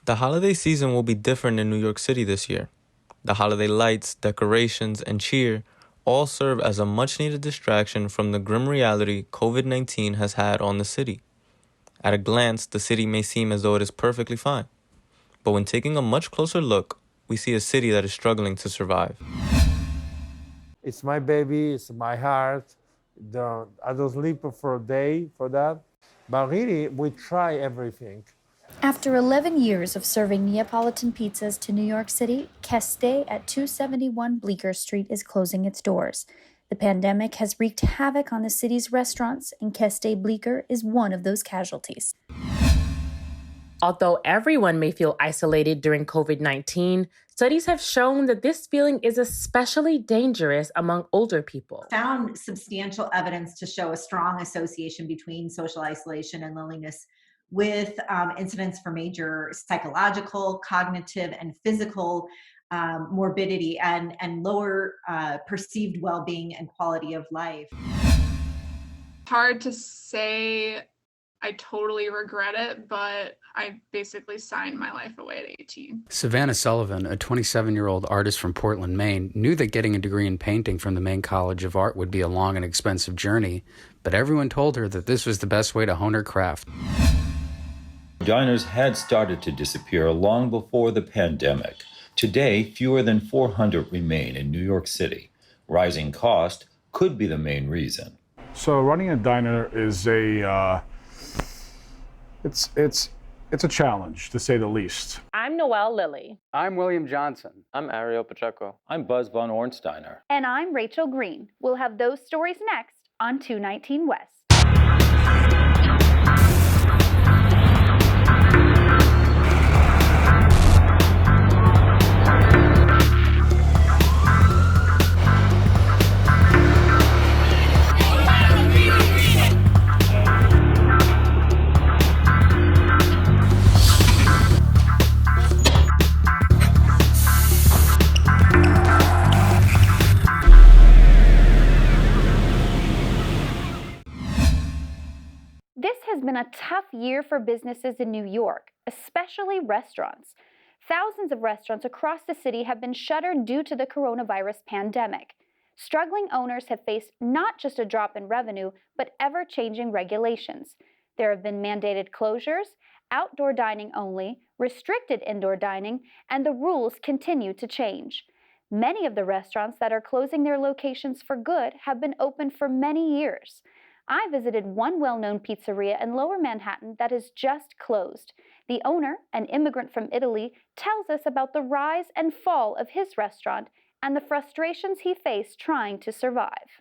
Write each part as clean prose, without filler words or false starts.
The holiday season will be different in New York City this year. The holiday lights, decorations, and cheer all serve as a much-needed distraction from the grim reality COVID-19 has had on the city. At a glance, the city may seem as though it is perfectly fine. But when taking a much closer look, we see a city that is struggling to survive. It's my baby, it's my heart. I don't sleep for a day for that. But really, we try everything. After 11 years of serving Neapolitan pizzas to New York City, Keste at 271 Bleecker Street is closing its doors. The pandemic has wreaked havoc on the city's restaurants, and Keste Bleecker is one of those casualties. Although everyone may feel isolated during COVID-19, studies have shown that this feeling is especially dangerous among older people. Found substantial evidence to show a strong association between social isolation and loneliness with incidents for major psychological, cognitive, and physical morbidity and lower perceived well-being and quality of life. Hard to say I totally regret it, but I basically signed my life away at 18. Savannah Sullivan, a 27-year-old artist from Portland, Maine, knew that getting a degree in painting from the Maine College of Art would be a long and expensive journey, but everyone told her that this was the best way to hone her craft. Diners had started to disappear long before the pandemic. Today, fewer than 400 remain in New York City. Rising cost could be the main reason. So running a diner is it's a challenge, to say the least. I'm Noelle Lilly. I'm William Johnson. I'm Ariel Pacheco. I'm Buzz von Ornsteiner. And I'm Rachel Green. We'll have those stories next on 219 West. This has been a tough year for businesses in New York, especially restaurants. Thousands of restaurants across the city have been shuttered due to the coronavirus pandemic. Struggling owners have faced not just a drop in revenue, but ever-changing regulations. There have been mandated closures, outdoor dining only, restricted indoor dining, and the rules continue to change. Many of the restaurants that are closing their locations for good have been open for many years. I visited one well-known pizzeria in Lower Manhattan that is just closed. The owner, an immigrant from Italy, tells us about the rise and fall of his restaurant and the frustrations he faced trying to survive.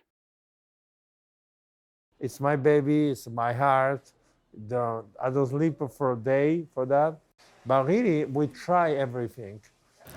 It's my baby, it's my heart. I don't sleep for a day for that. But really, we try everything.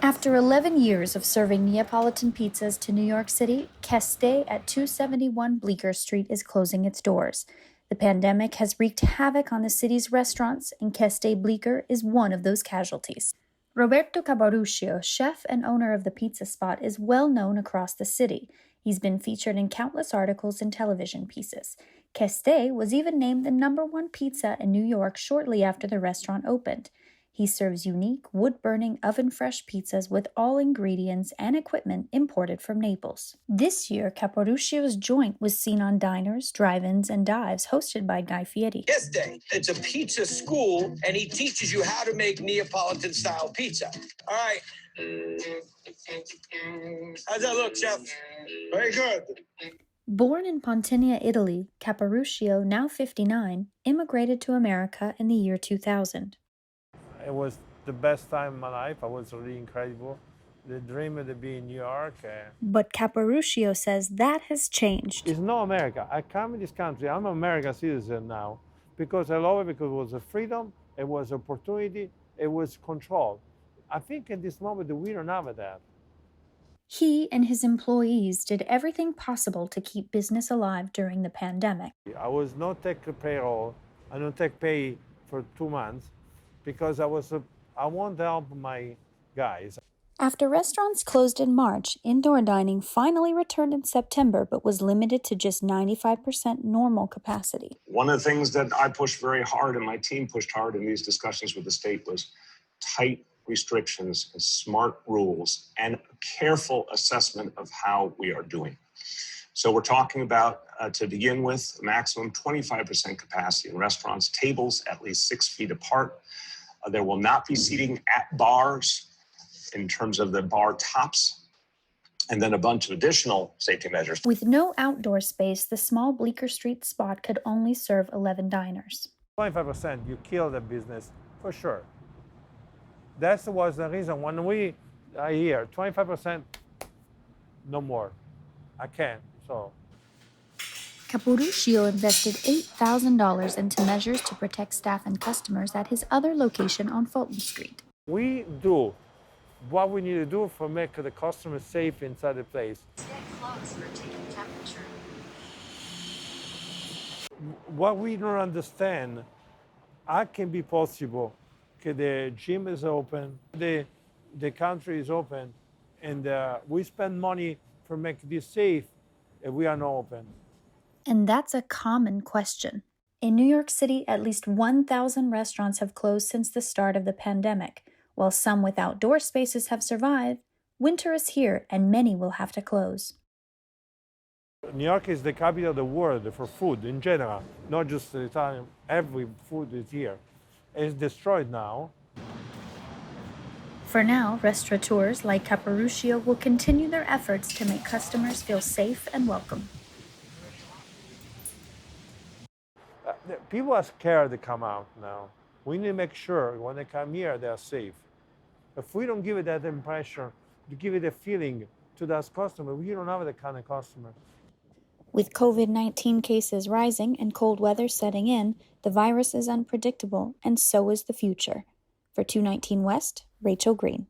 After 11 years of serving Neapolitan pizzas to New York City, Keste at 271 Bleecker Street is closing its doors. The pandemic has wreaked havoc on the city's restaurants, and Keste Bleecker is one of those casualties. Roberto Cabaruscio, chef and owner of the pizza spot, is well known across the city. He's been featured in countless articles and television pieces. Keste was even named the #1 pizza in New York shortly after the restaurant opened. He serves unique, wood-burning, oven-fresh pizzas with all ingredients and equipment imported from Naples. This year, Caporuscio's joint was seen on diners, drive-ins, and dives hosted by Guy Fieri. Keste, it's a pizza school, and he teaches you how to make Neapolitan-style pizza. All right. How's that look, Chef? Very good. Born in Pontinia, Italy, Caporuscio, now 59, immigrated to America in the year 2000. It was the best time in my life. It was really incredible. The dream to be in New York. But Caporuscio says that has changed. It's not America. I come in this country. I'm an American citizen now because I love it, because it was a freedom, it was opportunity, it was control. I think in this moment we don't have that. He and his employees did everything possible to keep business alive during the pandemic. I was not take payroll. I don't take pay for 2 months because I want to help my guys. After restaurants closed in March, indoor dining finally returned in September, but was limited to just 95% normal capacity. One of the things that I pushed very hard and my team pushed hard in these discussions with the state was tight restrictions and smart rules and careful assessment of how we are doing. So we're talking about, to begin with, a maximum 25% capacity in restaurants, tables at least 6 feet apart. There will not be seating at bars in terms of the bar tops, and then a bunch of additional safety measures. With no outdoor space, the small Bleecker Street spot could only serve 11 diners. 25%, you kill the business for sure. That was the reason when we are here, 25%, no more. I can't, so. Capuruscio invested $8,000 into measures to protect staff and customers at his other location on Fulton Street. We do what we need to do for make the customer safe inside the place. Stay close for taking temperature. What we don't understand, how can be possible? Okay, the gym is open, the country is open, and we spend money for make this safe, and we are not open. And that's a common question. In New York City, at least 1,000 restaurants have closed since the start of the pandemic. While some with outdoor spaces have survived, winter is here and many will have to close. New York is the capital of the world for food in general, not just the Italian. Every food is here. It's destroyed now. For now, restaurateurs like Capuruscio will continue their efforts to make customers feel safe and welcome. People are scared to come out now. We need to make sure when they come here, they are safe. If we don't give it that impression, to give it a feeling to those customers, we don't have that kind of customer. With COVID-19 cases rising and cold weather setting in, the virus is unpredictable, and so is the future. For 219 West, Rachel Green.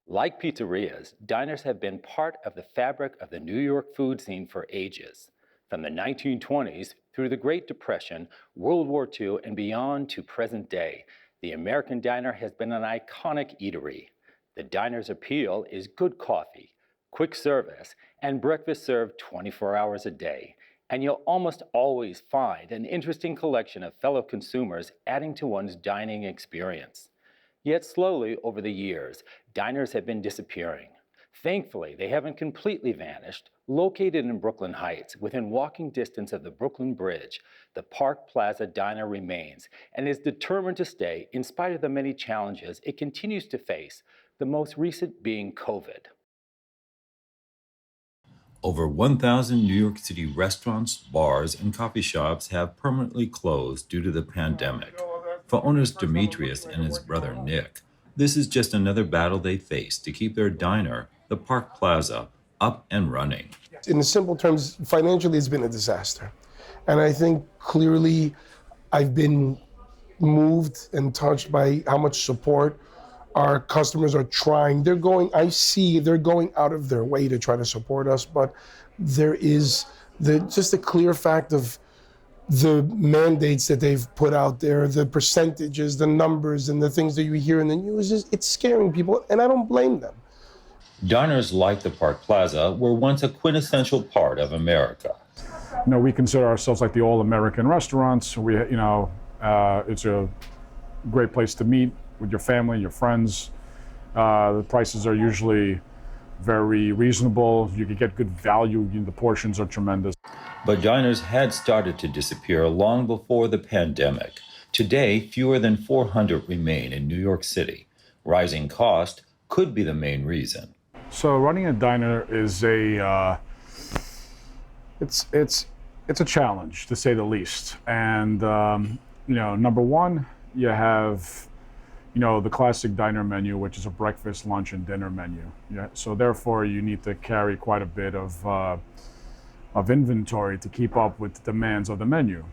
Like pizzerias, diners have been part of the fabric of the New York food scene for ages. From the 1920s through the Great Depression, World War II, and beyond to present day, the American diner has been an iconic eatery. The diner's appeal is good coffee, quick service, and breakfast served 24 hours a day. And you'll almost always find an interesting collection of fellow consumers adding to one's dining experience. Yet slowly over the years, diners have been disappearing. Thankfully, they haven't completely vanished. Located in Brooklyn Heights, within walking distance of the Brooklyn Bridge, the Park Plaza Diner remains and is determined to stay in spite of the many challenges it continues to face, the most recent being COVID. Over 1,000 New York City restaurants, bars, and coffee shops have permanently closed due to the pandemic. For owners Demetrius and his brother Nick, this is just another battle they face to keep their diner, the Park Plaza, up and running. In simple terms, financially, it's been a disaster. And I think clearly I've been moved and touched by how much support our customers are trying. I see they're going out of their way to try to support us, but there is just a clear fact of the mandates that they've put out there, the percentages, the numbers, and the things that you hear in the news, it's scaring people, and I don't blame them. Diners like the Park Plaza were once a quintessential part of America. You know, we consider ourselves like the all-American restaurants. It's a great place to meet with your family, your friends. The prices are usually very reasonable. You can get good value. The portions are tremendous. But diners had started to disappear long before the pandemic. Today, fewer than 400 remain in New York City. Rising cost could be the main reason. So running a diner is it's a challenge, to say the least. And number one, you have the classic diner menu, which is a breakfast, lunch, and dinner menu. Yeah. So therefore, you need to carry quite a bit of inventory to keep up with the demands of the menu.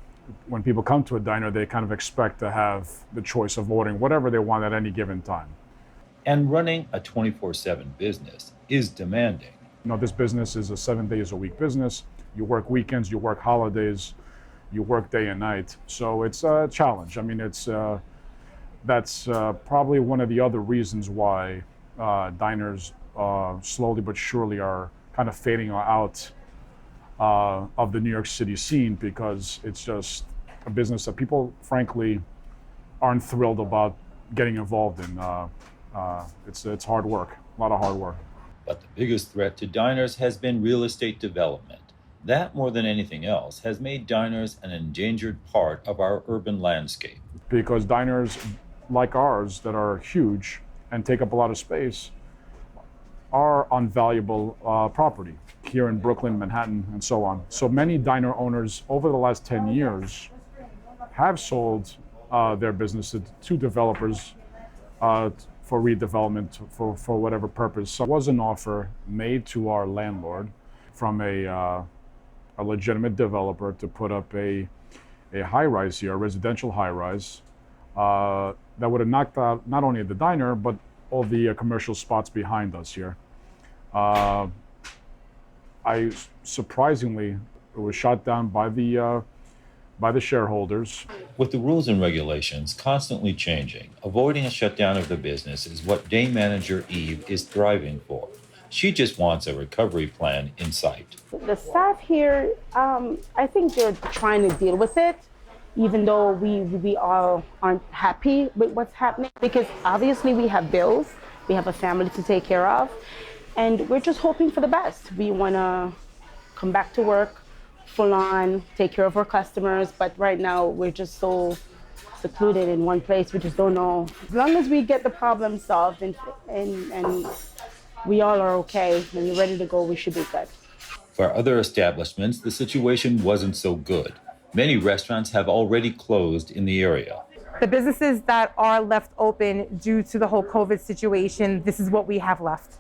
When people come to a diner, they kind of expect to have the choice of ordering whatever they want at any given time. And running a 24/7 business is demanding. This business is a 7 days a week business. You work weekends, you work holidays, you work day and night. So it's a challenge. I mean, that's probably one of the other reasons why diners slowly but surely are kind of fading out of the New York City scene, because it's just a business that people, frankly, aren't thrilled about getting involved in. It's hard work, a lot of hard work. But the biggest threat to diners has been real estate development. That, more than anything else, has made diners an endangered part of our urban landscape. Because diners like ours that are huge and take up a lot of space are unvaluable property here in Brooklyn, Manhattan, and so on. So many diner owners over the last 10 years have sold their businesses to developers for redevelopment, for whatever purpose. So it was an offer made to our landlord from a legitimate developer to put up a high-rise here, a residential high-rise, that would have knocked out not only the diner, but all the commercial spots behind us here. Surprisingly, it was shot down by the shareholders. With the rules and regulations constantly changing, avoiding a shutdown of the business is what day manager Eve is thriving for. She just wants a recovery plan in sight. The staff here, I think they're trying to deal with it, even though we all aren't happy with what's happening, because obviously we have bills, we have a family to take care of, and we're just hoping for the best. We want to come back to work full on, take care of our customers, but right now we're just so secluded in one place, we just don't know. As long as we get the problem solved and we all are okay and we're ready to go, we should be good. For other establishments, the situation wasn't so good. Many restaurants have already closed in the area. The businesses that are left open due to the whole COVID situation, this is what we have left.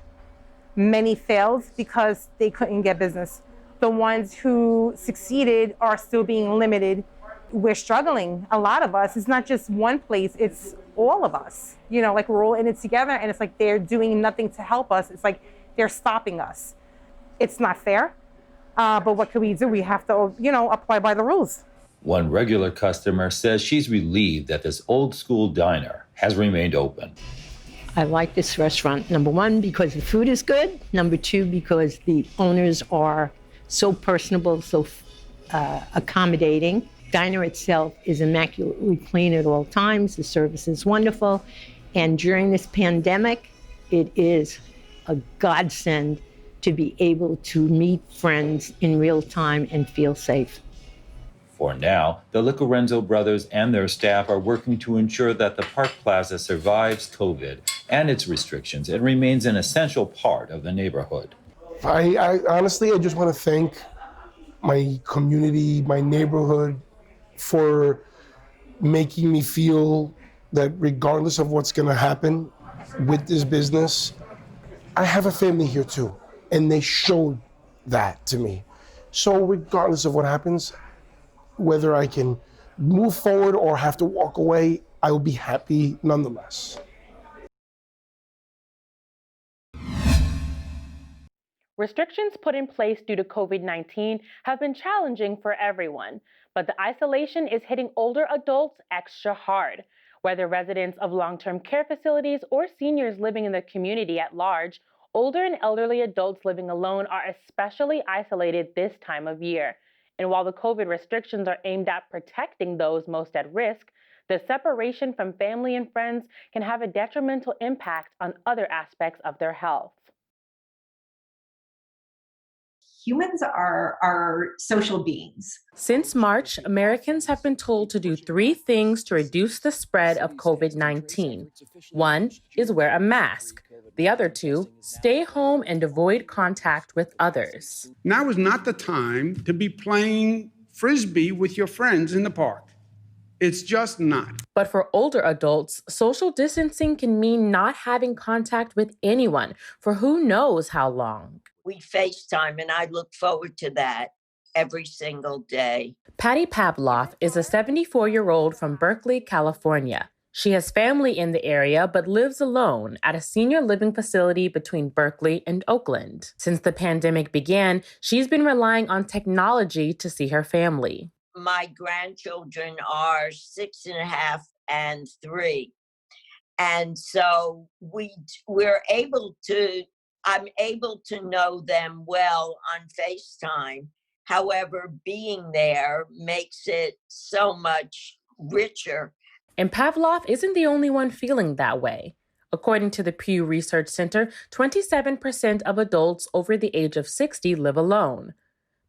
Many failed because they couldn't get business. The ones who succeeded are still being limited. We're struggling, a lot of us. It's not just one place, it's all of us. You know, like we're all in it together, and it's like they're doing nothing to help us. It's like they're stopping us. It's not fair, but what can we do? We have to, apply by the rules. One regular customer says she's relieved that this old school diner has remained open. I like this restaurant, number one, because the food is good. Number two, because the owners are so personable, so accommodating. Diner itself is immaculately clean at all times. The service is wonderful. And during this pandemic, it is a godsend to be able to meet friends in real time and feel safe. For now, the Licorenzo brothers and their staff are working to ensure that the Park Plaza survives COVID and its restrictions and remains an essential part of the neighborhood. I honestly, I just want to thank my community, my neighborhood, for making me feel that regardless of what's going to happen with this business, I have a family here too, and they showed that to me. So regardless of what happens, whether I can move forward or have to walk away, I will be happy nonetheless. Restrictions put in place due to COVID-19 have been challenging for everyone, but the isolation is hitting older adults extra hard. Whether residents of long-term care facilities or seniors living in the community at large, older and elderly adults living alone are especially isolated this time of year. And while the COVID restrictions are aimed at protecting those most at risk, the separation from family and friends can have a detrimental impact on other aspects of their health. Humans are social beings. Since March, Americans have been told to do 3 things to reduce the spread of COVID-19. One is wear a mask. The other 2, stay home and avoid contact with others. Now is not the time to be playing Frisbee with your friends in the park. It's just not. But for older adults, social distancing can mean not having contact with anyone for who knows how long. We FaceTime, and I look forward to that every single day. Patty Pavloff is a 74-year-old from Berkeley, California. She has family in the area, but lives alone at a senior living facility between Berkeley and Oakland. Since the pandemic began, she's been relying on technology to see her family. My grandchildren are 6.5 and 3. And so I'm able to know them well on FaceTime. However, being there makes it so much richer. And Pavlov isn't the only one feeling that way. According to the Pew Research Center, 27% of adults over the age of 60 live alone.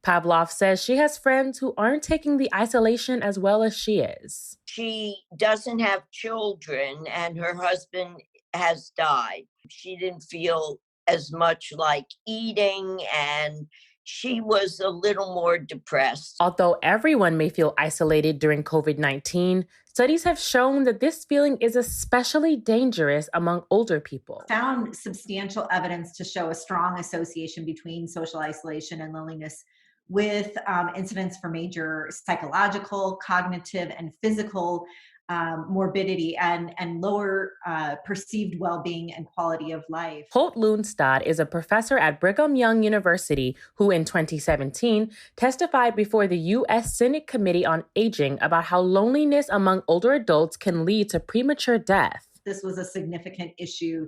Pavlov says she has friends who aren't taking the isolation as well as she is. She doesn't have children and her husband has died. She didn't feel as much like eating and she was a little more depressed. Although everyone may feel isolated during COVID-19, studies have shown that this feeling is especially dangerous among older people. Found substantial evidence to show a strong association between social isolation and loneliness with incidents for major psychological, cognitive, and physical morbidity and lower perceived well-being and quality of life. Holt Lundstad is a professor at Brigham Young University who in 2017 testified before the U.S. Senate Committee on Aging about how loneliness among older adults can lead to premature death. This was a significant issue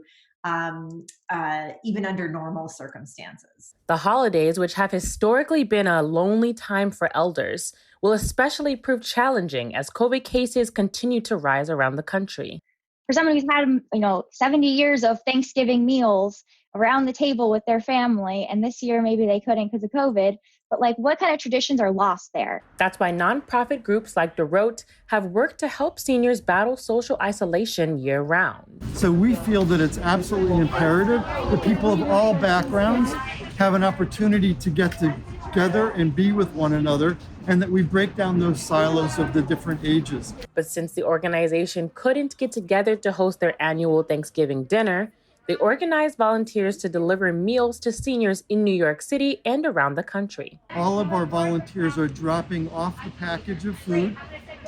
even under normal circumstances. The holidays, which have historically been a lonely time for elders, will especially prove challenging as COVID cases continue to rise around the country. For someone who's had, 70 years of Thanksgiving meals around the table with their family, and this year maybe they couldn't because of COVID, but what kind of traditions are lost there? That's why nonprofit groups like the Rote have worked to help seniors battle social isolation year-round. So we feel that it's absolutely imperative that people of all backgrounds have an opportunity to get together and be with one another, and that we break down those silos of the different ages. But since the organization couldn't get together to host their annual Thanksgiving dinner, they organized volunteers to deliver meals to seniors in New York City and around the country. All of our volunteers are dropping off the package of food,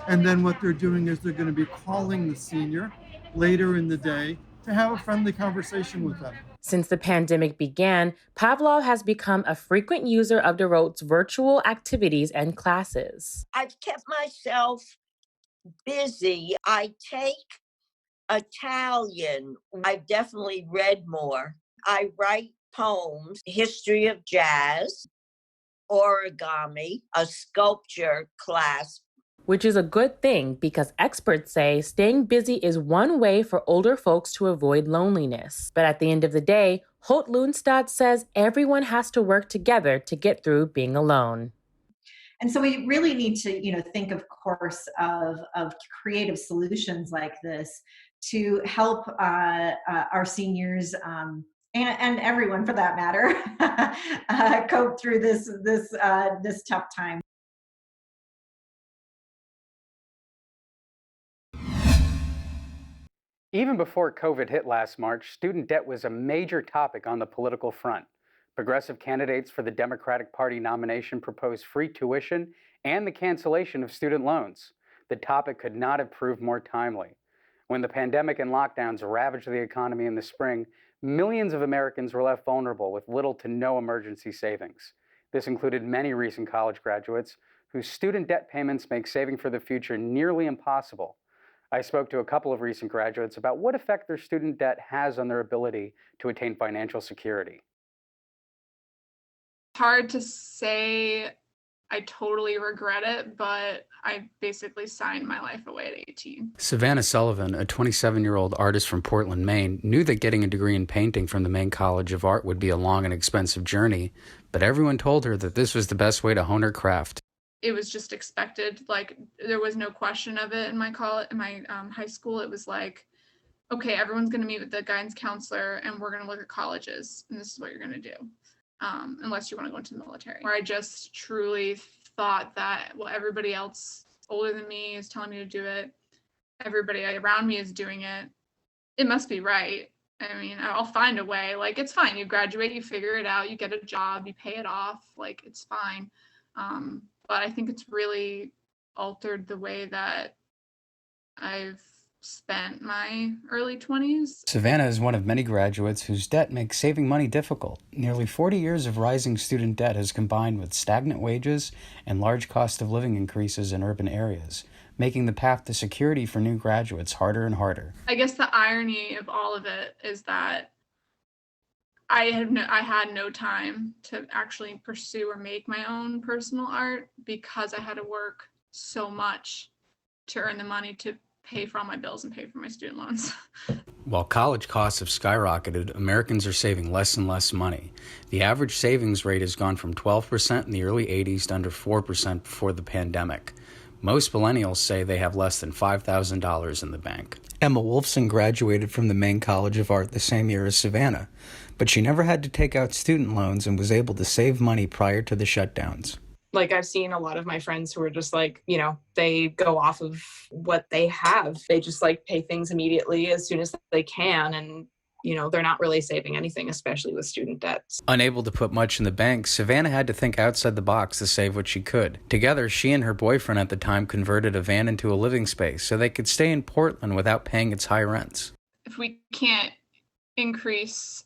and then what they're doing is they're going to be calling the senior later in the day to have a friendly conversation with them. Since the pandemic began, Pavlov has become a frequent user of the Rote's virtual activities and classes. I've kept myself busy. I take Italian. I've definitely read more. I write poems, history of jazz, origami, a sculpture class. Which is a good thing because experts say staying busy is one way for older folks to avoid loneliness. But at the end of the day, Holt Lundstad says everyone has to work together to get through being alone. And so we really need to, think, of course, of creative solutions like this to help our seniors and everyone, for that matter, cope through this tough time. Even before COVID hit last March, student debt was a major topic on the political front. Progressive candidates for the Democratic Party nomination proposed free tuition and the cancellation of student loans. The topic could not have proved more timely. When the pandemic and lockdowns ravaged the economy in the spring, millions of Americans were left vulnerable with little to no emergency savings. This included many recent college graduates whose student debt payments make saving for the future nearly impossible. I spoke to a couple of recent graduates about what effect their student debt has on their ability to attain financial security. Hard to say I totally regret it, but I basically signed my life away at 18. Savannah Sullivan, a 27-year-old artist from Portland, Maine, knew that getting a degree in painting from the Maine College of Art would be a long and expensive journey, but everyone told her that this was the best way to hone her craft. It was just expected. There was no question of it in my high school. It was like, okay, everyone's going to meet with the guidance counselor and we're going to look at colleges and this is what you're going to do. Unless you want to go into the military. Where I just truly thought that, well, everybody else older than me is telling me to do it. Everybody around me is doing it. It must be right. I mean, I'll find a way. It's fine. You graduate, you figure it out, you get a job, you pay it off. It's fine. But I think it's really altered the way that I've spent my early 20s. Savannah is one of many graduates whose debt makes saving money difficult. Nearly 40 years of rising student debt has combined with stagnant wages and large cost of living increases in urban areas, making the path to security for new graduates harder and harder. I guess the irony of all of it is that I had no time to actually pursue or make my own personal art because I had to work so much to earn the money to pay for all my bills and pay for my student loans. While college costs have skyrocketed, Americans are saving less and less money. The average savings rate has gone from 12% in the early 80s to under 4% before the pandemic. Most millennials say they have less than $5,000 in the bank. Emma Wolfson graduated from the Maine College of Art the same year as Savannah, but she never had to take out student loans and was able to save money prior to the shutdowns. Like, I've seen a lot of my friends who are just like, you know, they go off of what they have. They just like pay things immediately as soon as they can. And, you know, they're not really saving anything, especially with student debts. Unable to put much in the bank, Savannah had to think outside the box to save what she could. Together, she and her boyfriend at the time converted a van into a living space so they could stay in Portland without paying its high rents. If we can't increase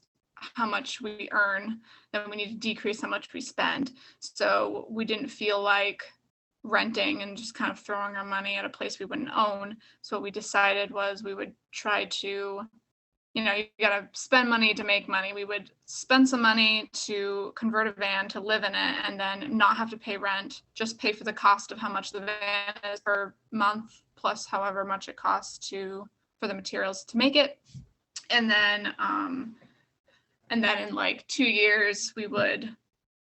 how much we earn, then we need to decrease how much we spend. So we didn't feel like renting and just kind of throwing our money at a place we wouldn't own. So what we decided was we would try to, you know, you got to spend money to make money. We would spend some money to convert a van to live in it and then not have to pay rent, just pay for the cost of how much the van is per month, plus however much it costs for the materials to make it. And then in like 2 years, we would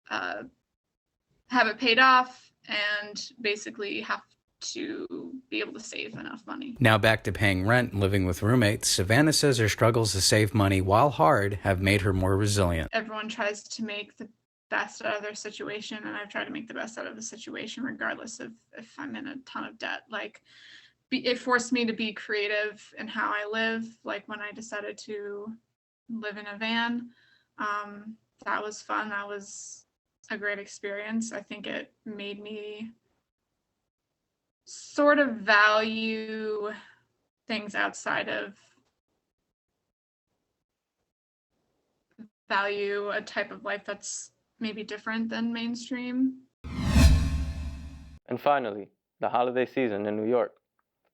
have it paid off and basically have to be able to save enough money. Now back to paying rent and living with roommates, Savannah says her struggles to save money while hard have made her more resilient. Everyone tries to make the best out of their situation, and I've tried to make the best out of the situation regardless of if I'm in a ton of debt. Like, it forced me to be creative in how I live. Like when I decided to live in a van, that was fun. That was a great experience. I think it made me sort of value things outside of value a type of life that's maybe different than mainstream. And finally, the holiday season in New York.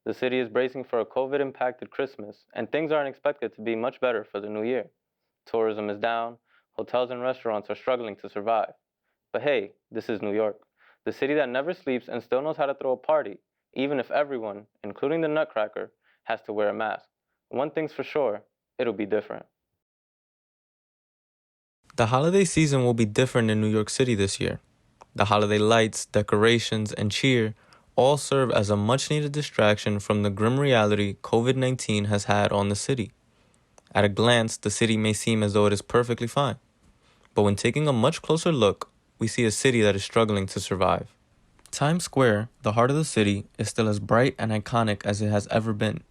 The city is bracing for a COVID-impacted Christmas, and things aren't expected to be much better for the new year. Tourism is down, hotels and restaurants are struggling to survive. But hey, this is New York, the city that never sleeps and still knows how to throw a party, even if everyone, including the Nutcracker, has to wear a mask. One thing's for sure, it'll be different. The holiday season will be different in New York City this year. The holiday lights, decorations, and cheer all serve as a much-needed distraction from the grim reality COVID-19 has had on the city. At a glance, the city may seem as though it is perfectly fine. But when taking a much closer look, we see a city that is struggling to survive. Times Square, the heart of the city, is still as bright and iconic as it has ever been.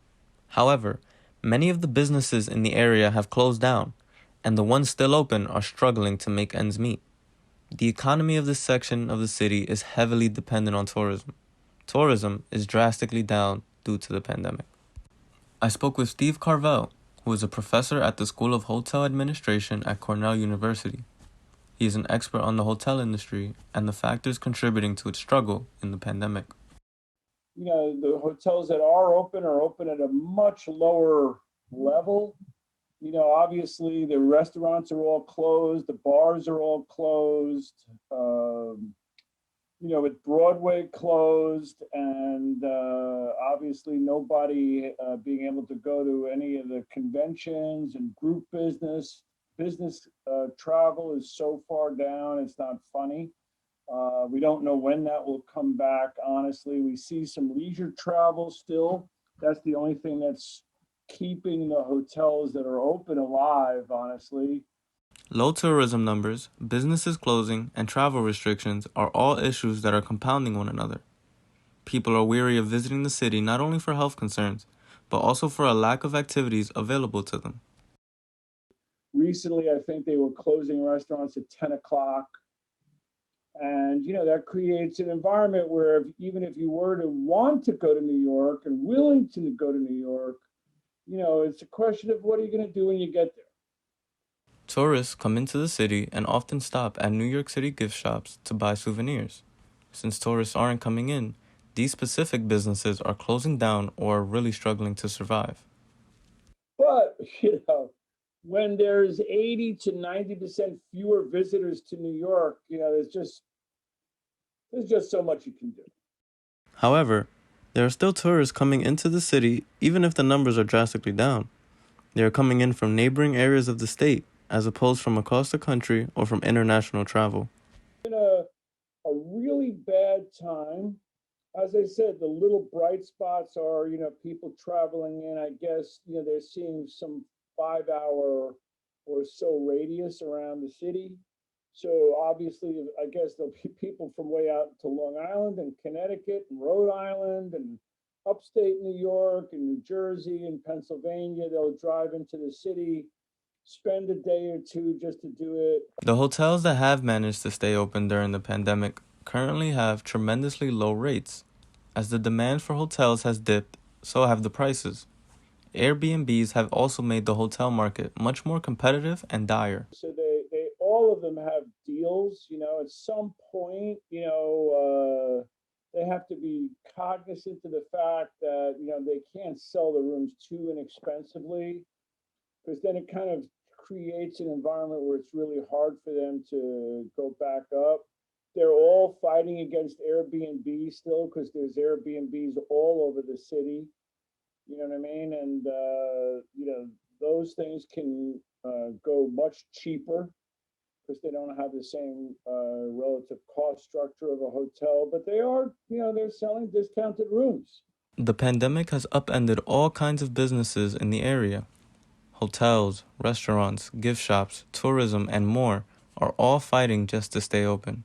However, many of the businesses in the area have closed down, and the ones still open are struggling to make ends meet. The economy of this section of the city is heavily dependent on tourism. Tourism is drastically down due to the pandemic. I spoke with Steve Carvel, who is a professor at the School of Hotel Administration at Cornell University. He is an expert on the hotel industry and the factors contributing to its struggle in the pandemic. You know, the hotels that are open at a much lower level. You know, obviously the restaurants are all closed, the bars are all closed. You know, with Broadway closed and obviously nobody being able to go to any of the conventions and group business travel is so far down, it's not funny. We don't know when that will come back, honestly. We see some leisure travel still. That's the only thing that's keeping the hotels that are open alive, honestly. Low tourism numbers, businesses closing, and travel restrictions are all issues that are compounding one another. People are weary of visiting the city not only for health concerns, but also for a lack of activities available to them. Recently, I think they were closing restaurants at 10 o'clock. And, you know, that creates an environment where even if you were to want to go to New York and willing to go to New York, you know, it's a question of what are you going to do when you get there? Tourists come into the city and often stop at New York City gift shops to buy souvenirs. Since tourists aren't coming in, these specific businesses are closing down or are really struggling to survive. But, you know, when there's 80 to 90% fewer visitors to New York, you know, there's just so much you can do. However, There are still tourists coming into the city, even if the numbers are drastically down. They are coming in from neighboring areas of the state, as opposed from across the country or from international travel. In a really bad time. As I said, the little bright spots are, people traveling in. I guess, they're seeing some 5-hour or so radius around the city. So obviously, I guess there'll be people from way out to Long Island and Connecticut and Rhode Island and upstate New York and New Jersey and Pennsylvania. They'll drive into the city, spend a day or two just to do it. The hotels that have managed to stay open during the pandemic currently have tremendously low rates. As the demand for hotels has dipped, so have the prices. Airbnbs have also made the hotel market much more competitive and dire. So they all of them have deals, at some point, they have to be cognizant of the fact that, they can't sell the rooms too inexpensively, because then it kind of creates an environment where it's really hard for them to go back up. They're all fighting against Airbnb still, because there's Airbnbs all over the city. You know what I mean? And, those things can go much cheaper because they don't have the same relative cost structure of a hotel, but they are, they're selling discounted rooms. The pandemic has upended all kinds of businesses in the area. Hotels, restaurants, gift shops, tourism, and more are all fighting just to stay open.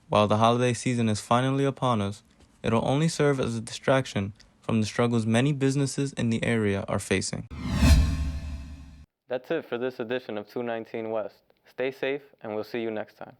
While the holiday season is finally upon us, it'll only serve as a distraction from the struggles many businesses in the area are facing. That's it for this edition of 219 West. Stay safe, and we'll see you next time.